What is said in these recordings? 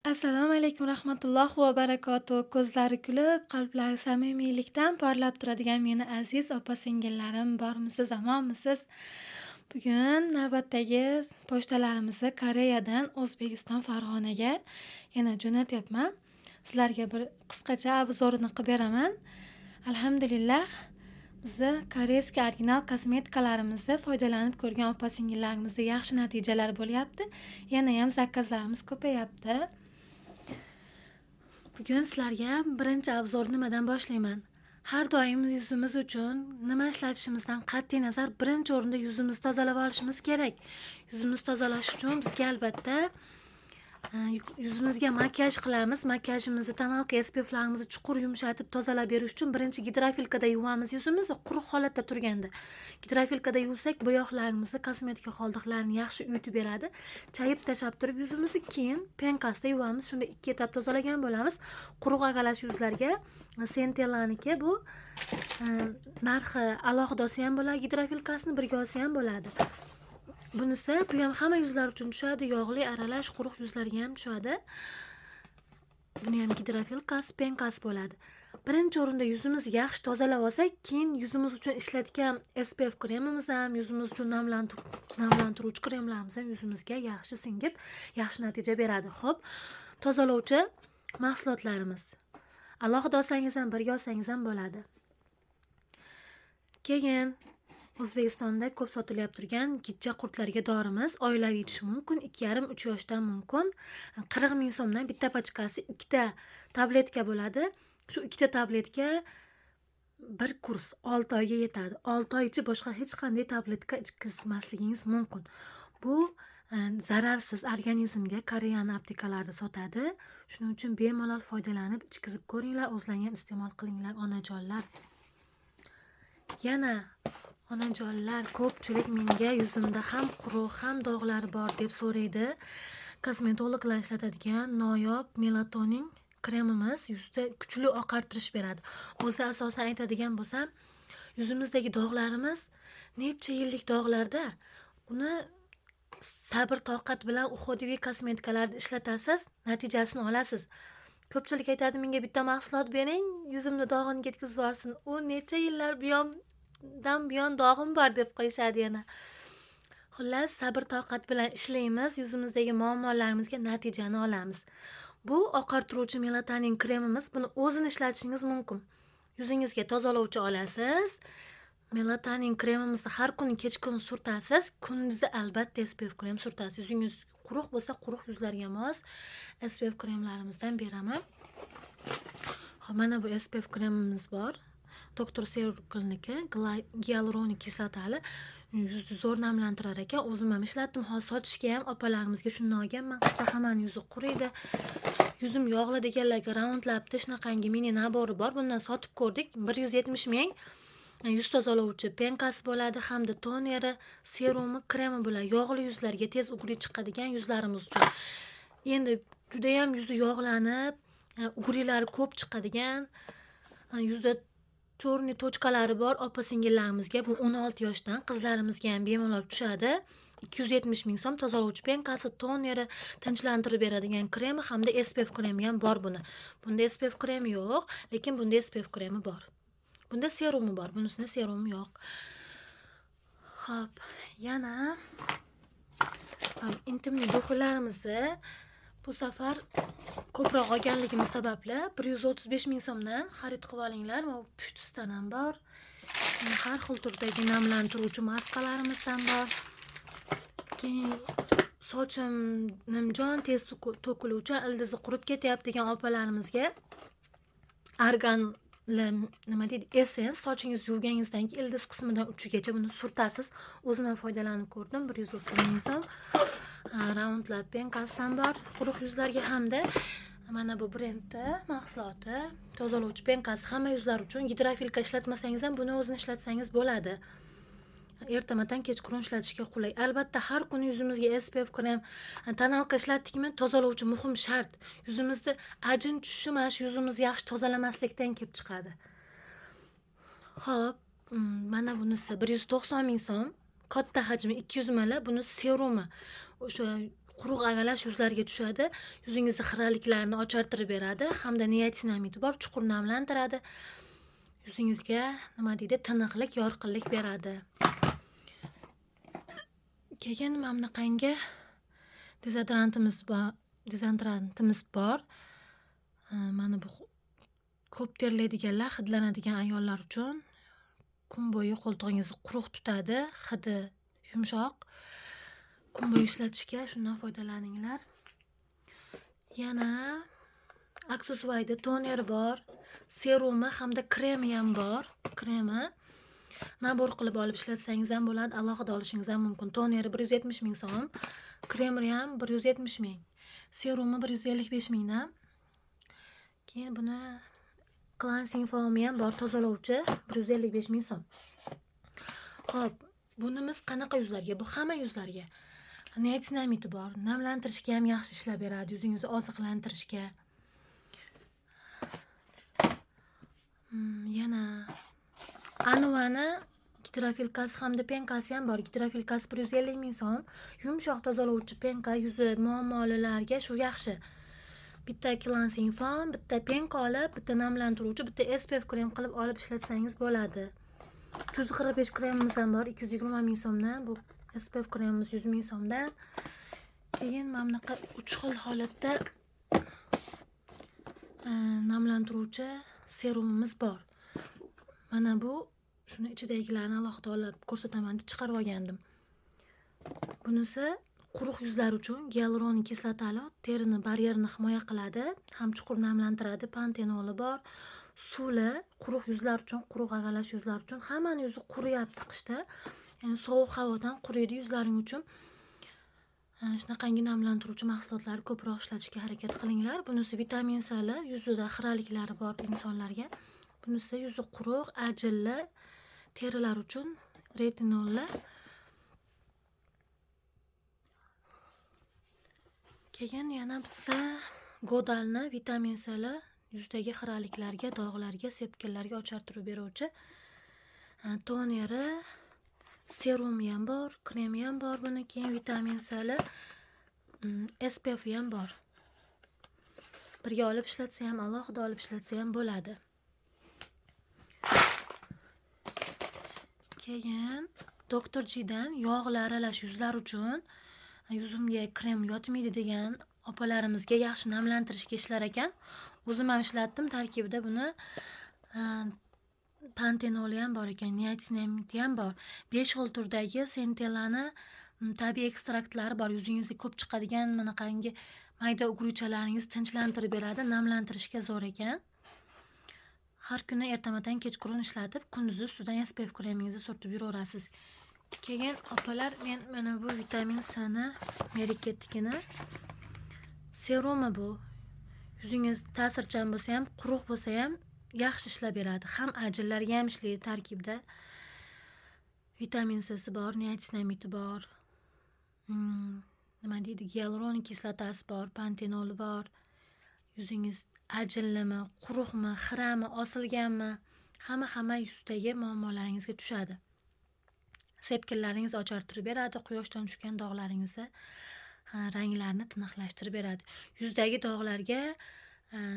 Assalomu alaykum rahmatullohi va barakatuh. Ko'zlari kulib, qalblari samimiylikdan porlab turadigan meni aziz opa-singillarim bormisiz, omonmisiz? Bugun navbatdagi pochtalarimizni Koreyadan O'zbekiston Farg'onaga yana jo'natyapman. Sizlarga bir qisqacha obzorini qilib beraman. Alhamdulillah, bizni koreyskiy original kosmetikalarimizni foydalanib ko'rgan opa-singillarimizda yaxshi natijalar bo'lyapti. Yana ham zakazlarimiz ko'payapti. Bugun sizlarga birinchi obzor nimadan boshlayman. Har doim yuzimiz uchun nima ishlatishimizdan qat'iy nazar birinchi o'rinda yuzimizni tozalab olishimiz kerak. Yuzimizni tozalash uchun bizga albatta yuzimizga makiyaj qilamiz. Makiyajimizni, tonalka SPF'larimizni chuqur yumshatib tozalab berish uchun birinchi gidrofilkada yuvamiz yuzimizni quruq holatda turganda. Gidrofilkada yuvsak, bo'yoqlarimizni, kosmetika qoldiqlarini yaxshi uyutib beradi. Chayib tashab turib yuzimizni keyin penkasda yuvamiz. Shunda ikki etap tozalagan bo'lamiz. Quruq ag'alash yuzlarga Sentellaniki bu narxi alohida olsa ham bo'ladi, gidrofilkasini birga olsa ham bo'ladi. Bunisi bu ham hamma yuzlar uchun tushadi, yog'li aralash quruq yuzlarga ham tushadi. Buni ham gidrofilkasi, penkasi bo'ladi. Birinchi o'rinda yuzimizni yaxshi tozalab olsak, keyin yuzimiz uchun ishlatgan SPF kremimiz ham, yuzimiz uchun namlantiruvchi kremlarimiz ham yuzimizga yaxshi singib, yaxshi natija beradi. Xo'p, tozalovchi mahsulotlarimiz. Alohida olsangiz ham, birga olsangiz ham bo'ladi. Keyin O'zbekistonda ko'p sotilayotib turgan gijja qurtlarga dorimiz oilaviy ichish mumkin. 2,5-3 yoshdan mumkin. 40 ming so'mdan bitta pachkasi 2 ta tabletka bo'ladi. Shu 2 ta tabletka bir kurs 6 oyga yetadi. 6 oy ichi boshqa hech qanday tabletka ichkizmasligingiz mumkin. Bu zararsiz, organizmga Koreyaning aptekalarida sotadi. Shuning uchun bemalol foydalanib ichkizib ko'ringlar, o'zlaringiz ham iste'mol qilinglar onajonlar. Yana onajonlar, ko'pchilik menga yuzimda ham quruq, ham dog'lar bor deb so'raydi. Kosmetologlar ishlatadigan noyob melatonin kremimiz yuzda kuchli oqartirish beradi. O'zi asosan aytadigan bo'lsam, yuzimizdagi dog'larimiz necha yillik dog'larda uni sabr toqat bilan uhudiviy kosmetikalarda ishlatasiz, natijasini olasiz. Ko'pchilik aytadi, menga bitta mahsulot bering, yuzimda dog'ini ketkazib yuborsin. U necha yillar buyon dog'im bor deb qo'yishadi yana. Xullas, sabr toqat bilan ishlaymiz, yuzimizdagi muammolarimizga natijani olamiz. Bu oqartiruvchi melatonin kremimiz. Buni o'zini ishlatishingiz mumkin. Yuzingizga tozalovchi olasiz. Melatonin kremimizni har kuni kechqurun surtasiz. Kunduzi albatta SPF krem surtasiz. Yuzingiz quruq bo'lsa, quruq yuzlarga mos SPF kremlarimizdan beraman. Xo'p, mana bu SPF kremimiz bor. Dr. Circle'niki gialuronik kislotali yuzni zo'r namlantirar ekan. O'zim ham ishlatdim. Hozir sotishga ham opalarimizga shundan olganman. Qishda hammaning yuzi quriydi. Yuzim yog'li deganlarga raundlabdi, shunaqangi mini nabori bor. Bundan sotib ko'rdik. 170 ming. Yuz tozalovchi penkasi bo'ladi, hamda toneri, serumi, kremi bo'ladi. Yog'li yuzlarga tez ugri chiqadigan yuzlarimiz uchun. Endi juda ham yuzi yog'lanib, ugrilari ko'p chiqadigan, yuzda cho'rni tochkalari bor opa-singillarimizga bu 16 yoshdan, qizlarimizga ham bemalol tushadi. 270 ming so'm tozalovchi penkasi, toneri, tinchlantirib beradigan kremi hamda SPF kremi ham bor buni. Bunda SPF kremi yo'q, lekin bunda SPF kremi bor. Bunda serumi bor, bunisida serumi yo'q. Xo'p, yana intimli duxlarimizni bu safar ko'proq olganligimiz sababli 135 ming so'mdan xarid qilib olinglar. Bu pushtisdan ham bor. Har xil turdagi namlantiruvchi maskalarimizdan bor. Keyin sochim nimjon, tez to'kiluvchi, ildizi qurib ketyapti degan opalarimizga argan nima deydi, essence, sochingiz yuvganingizdan keyin ildiz qismidan uchigacha buni surtasiz. O'zim ham foydalanib ko'rdim. 130 ming so'm. Roundlab penkasidan bor. Quruq yuzlarga hamda mana bu brendda mahsuloti, tozalovchi penkasi hamma yuzlar uchun. Gidrofilka ishlatmasangiz ham buni o'zini ishlatsangiz bo'ladi. Ertamadan kechqurun ishlatishga qulay. Albatta har kuni yuzimizga SPF krem, tonalka ishlatdikmi, tozalovchi muhim shart. Yuzimizda ajin tushishi mana shu yuzimizni yaxshi tozalamaslikdan kelib chiqadi. Xo'p, mana bunisi 190 ming so'm. Katta hajmi 200 ml. Buni serumi. O'sha quruq agalash yuzlarga tushadi. Yuzingizni xiraliklarni ochartirib beradi hamda niasinamidi bor, chuqur namlantiradi. Yuzingizga nima deydi, tiniqlik, yorqinlik beradi. Keyin mana bunaqangi dezodorantimiz bor. Mana bu ko'p terlaydiganlar, hidlanadigan ayollar uchun kun bo'yi qo'ltig'ingizni quruq tutadi, hidi yumshoq. Kun bo'yi ishlatishga shundan foydalaninglar. Yana aksessuarda toner bor, serumi hamda kremi ham bor. Kremi nabor qilib olib ishlatsangiz ham bo'ladi, alohida olishingiz ham mumkin. Toneri 170 ming so'm, kremi ham 170 ming, serumi 155 mingdan. Keyin buni cleansing foami ham bor, tozalovchi 155 ming so'm. Xo'p, bunimiz qanaqa yuzlarga? Bu hamma yuzlarga. Niasinamidi bor, namlantirishga ham yaxshi ishlab beradi, yuzingizni oziqlantirishga. Yana Anuvani gitrofilkasi hamda penkasi ham bor. Gitrofilkasi 150 ming so'm. Yumshoq tozalovchi penka yuzi muammolilarga shu yaxshi. Bitta cleansing foam, bitta penka olib, bitta namlantiruvchi, bitta SPF krem qilib olib ishlatsangiz bo'ladi. 345 kremimiz ham bor, 220 ming so'mdan. Bu SPF kremimiz 100 ming so'mdan. Keyin mana bunaqa 3 xil holatda namlantiruvchi serumimiz bor. Mana bu shuni ichidagilarni alohida olib ko'rsataman deb chiqarib olgandim. Bunisi quruq yuzlar uchun gialuronik kislotali, terini baryerini himoya qiladi, ham chuqur namlantiradi. Pantenoli bor. Suvli, quruq yuzlar uchun, quruq agalash yuzlar uchun. Hammani yuzi quriyapti qishda. Ya'ni sovuq havodan quriydi yuzlaring uchun. Shunaqangi namlantiruvchi mahsulotlarni ko'proq ishlatishga harakat qilinglar. Bunisi vitamin C, yuzida xiraliklari bor insonlarga. Bunisi yuzi quruq, ajinli terilar uchun retinolli. Keyin yana bizda Godalni vitamin C yuzdagi xiraliklarga, dog'larga, sepkillarga ochartirib beruvchi toneri, serumi ham bor, kremi ham bor. Buni keyin vitamin C SPF ham bor. Birga olib ishlatsa ham, alohida olib ishlatsa ham bo'ladi. Keyin Dr. G'dan yog'li aralash yuzlar uchun yuzimga krem yotmaydi degan opalarimizga yaxshi namlantirishga ishlar ekan. O'zim ham ishlatdim. Tarkibida buni pantenoli ham bor ekan, niasinamidi ham bor. 5 xil turdagi centellani tabiiy ekstraktlari bor. Yuzingizga ko'p chiqadigan bunaqangi mayda ugruchalaringizni tinchlantirib beradi, namlantirishga zo'r ekan. Har kuni ertamadan kechqurun ishlatib, kunduzi ustidan SPF kremingizni surtib yuraverasiz. Keyin opalar, men mana bu vitamin C ni Meriketnikini serumi bu. Yuzingiz ta'sirchan bo'lsa ham, quruq bo'lsa ham yaxshi ishlab beradi. Ham ajinlarga ham ishlaydi tarkibda. Vitamin C bor, niasinamidi bor. Nima deydi? Gialuronik kislotasi bor, pantenoli bor. Yuzingiz ajinlimi, quruqmi, xirami, osilganmi, hamma yuzdagi muammolaringizga tushadi. Sepkillaringizni ochartirib beradi, quyoshdan tushgan dog'laringizni ranglarni tiniqlashtirib beradi. Yuzdagi dog'larga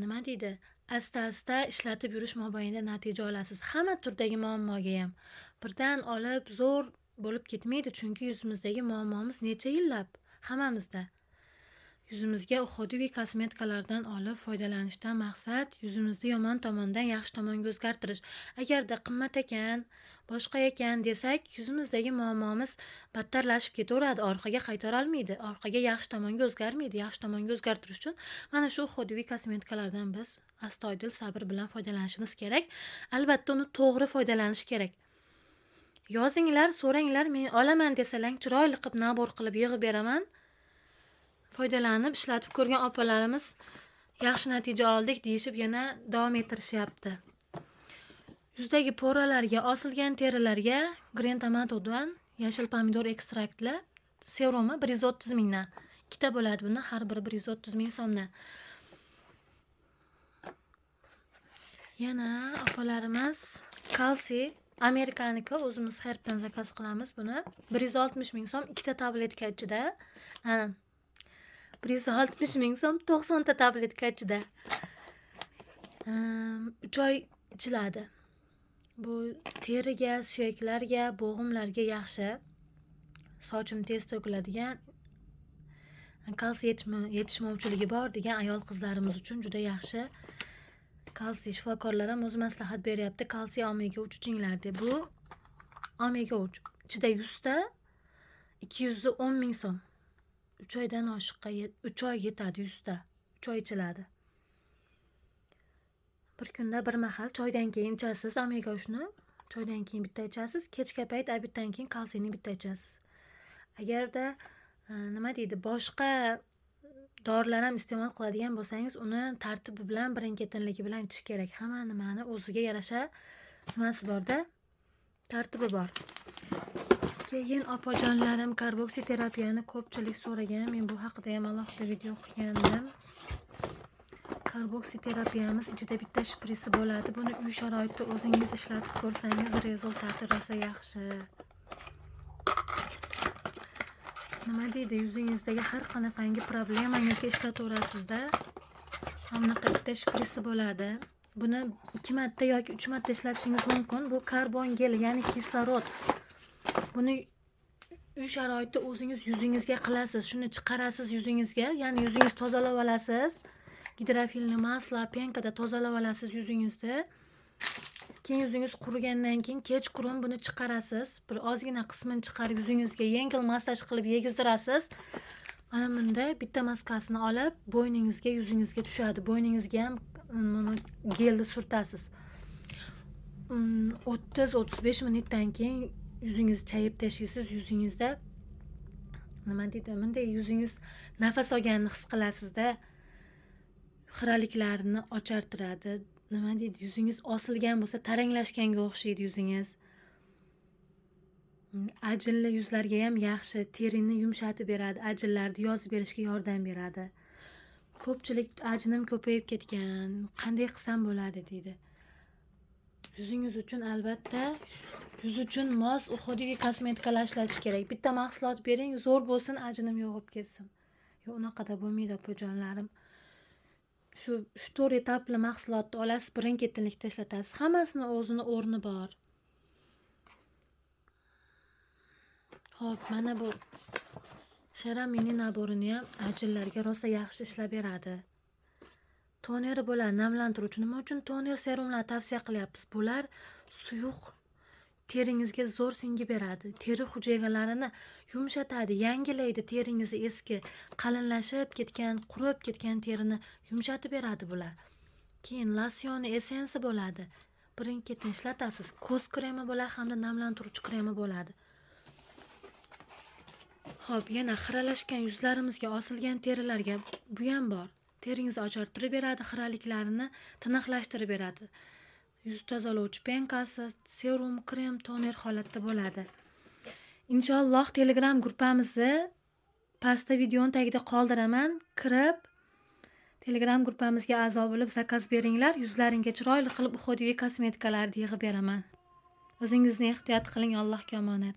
nima deydi? Asta-asta ishlatib yurish mobaynida natija olasiz. Hamma turdagi muammoga ham birdan olib zo'r bo'lib ketmaydi, chunki yuzimizdagi muammomiz necha yillab hammamizda. Yuzimizga uhudiy kosmetikalardan olib foydalanishdan maqsad yuzimizni yomon tomondan yaxshi tomonga o'zgartirish. Agarda qimmat ekan, boshqa ekan desak, yuzimizdagi muammomiz battarlashib ketaveradi, orqaga qaytara olmaydi, orqaga yaxshi tomonga o'zgarmaydi. Yaxshi tomonga o'zgartirish uchun mana shu uhudiy kosmetikalardan biz astoydil sabr bilan foydalanishimiz kerak. Albatta uni to'g'ri foydalanish kerak. Yozinglar, so'ranglar, men olaman desalang, chiroyli qilib nabor qilib yig'ib beraman. Foydalanib ishlatib ko'rgan opalarimiz yaxshi natija oldik deyishib yana davom ettirishyapti. Yuzdagi poralarga, osilgan terilarga Green Tomato'dan yashil pomidor ekstraktli serumi 130 mingdan. Ikkita bo'ladi buni, har biri 130 ming so'mdan. Yana opalarimiz kalsiy Amerikaniki, o'zimiz Herb'dan zakaz qilamiz buni. 160 ming so'm, ikkita tabletka ichida. 160 ming so'm 90 ta tabletka ichida. 3 oy ichiladi. Bu teriga, suyaklarga, bo'g'imlarga yaxshi. Sochim tez to'kiladigan, kalsiy yetishmovchiligi bor degan ayol qizlarimiz uchun juda yaxshi. Kalsiy shifokorlar ham o'z maslahat beryapti. Kalsiy omega 3 ichinglar deb. Bu omega 3 ichida 100 ta 210 ming so'm. 3 oydan oshiqqa 3 oy yetadi 100 ta. 3 oy ichiladi. Bir kunda bir mahal choydan keyin ichasiz omega 3ni. Choydan keyin bitta ichasiz, kechga payt obeddan keyin kalsiyni bitta ichasiz. Agarda boshqa dorilar ham iste'mol qiladigan bo'lsangiz, uni tartibi bilan, birin-ketinligi bilan ichish kerak. Hamma nimani o'ziga yarasha nimasi borda, tartibi bor. Keyin opajonlarim karboksiterapiyani ko'pchilik so'ragan. Men bu haqida ham alohida video qilgandim. Karboksiterapiyamiz ichida bitta shprisi bo'ladi. Buni uy sharoitida o'zingiz ishlatib ko'rsangiz, rezultati rosa yaxshi. Yuzingizdagi har qanaqangi problemangizga ishlataverasizda. Bunaqa bitta shprisi bo'ladi. Buni 2 marta yoki 3 marta ishlatishingiz mumkin. Bu karbon gel, ya'ni kislorod. Buni uy sharoitida o'zingiz yuzingizga qilasiz. Shuni chiqarasiz yuzingizga, ya'ni yuzingizni tozalab olasiz. Gidrofilni masla, penkada tozalab olasiz yuzingizni. Keyin yuzingiz qurigandan keyin kechqurun buni chiqarasiz. Bir ozgina qismini chiqarib yuzingizga yengil massaj qilib yegizdirasiz. Mana bunda bitta maskasini olib bo'yningizga, yuzingizga tushadi. Bo'yningizga ham gelni surtasiz. 30-35 minutdan keyin yuzingizni chayib tashlaysiz. Yuzingizda bunday yuzingiz nafas olganini his qilasizda. Xiraliklarni ochartiradi. Yuzingiz osilgan bo'lsa, taranglashganga o'xshaydi yuzingiz. Ajinli yuzlarga ham yaxshi, terini yumshatib beradi, ajinlarni yozib berishga yordam beradi. Ko'pchilik ajinim ko'payib ketgan, qanday qilsam bo'ladi deydi. Yuzingiz uchun albatta yuz uchun mos uhudiy kosmetikalar ishlatish kerak. Bitta mahsulot bering, zo'r bo'lsin, ajinim yo'g'ib ketsin. Yo'q, unaqada bo'lmaydi opajonlarim. Shu 4 etapli mahsulotni olasiz, birin-ketinlikda ishlatasiz. Hammasini o'zini o'rni bor. Xo'p, mana bu Hera mini naborini ham ajinlarga rosa yaxshi ishlab beradi. Toneri bo'ladi, namlantiruvchi. Nima uchun toner serumlar tavsiya qilyapmiz? Bular suyuq teringizga zo'r singib beradi. Teri hujayralarini yumshatadi, yangilaydi teringizni eski qalinlashib ketgan, qurib ketgan terini yumshatib beradi bular. Keyin losyoni essensi bo'ladi. Birin-ketin ishlatasiz. Ko'z kremi bo'ladi hamda namlantiruvchi kremi bo'ladi. Xo'p, yana xiralashgan yuzlarimizga, osilgan terilarga bu ham bor. Teringizni ochartirib beradi, xiraliklarini tiniqlashtirib beradi. Yuz tozalovchi penkasi, serum, krem, toner holatda bo'ladi. Inshaalloh Telegram gruppamizni pastda videoning tagida qoldiraman. Kirib Telegram gruppamizga a'zo bo'lib zakaz beringlar. Yuzlaringga chiroyli qilib uhudiy kosmetikalarni yig'ib beraman. O'zingizni ehtiyot qiling, Allohga omonat.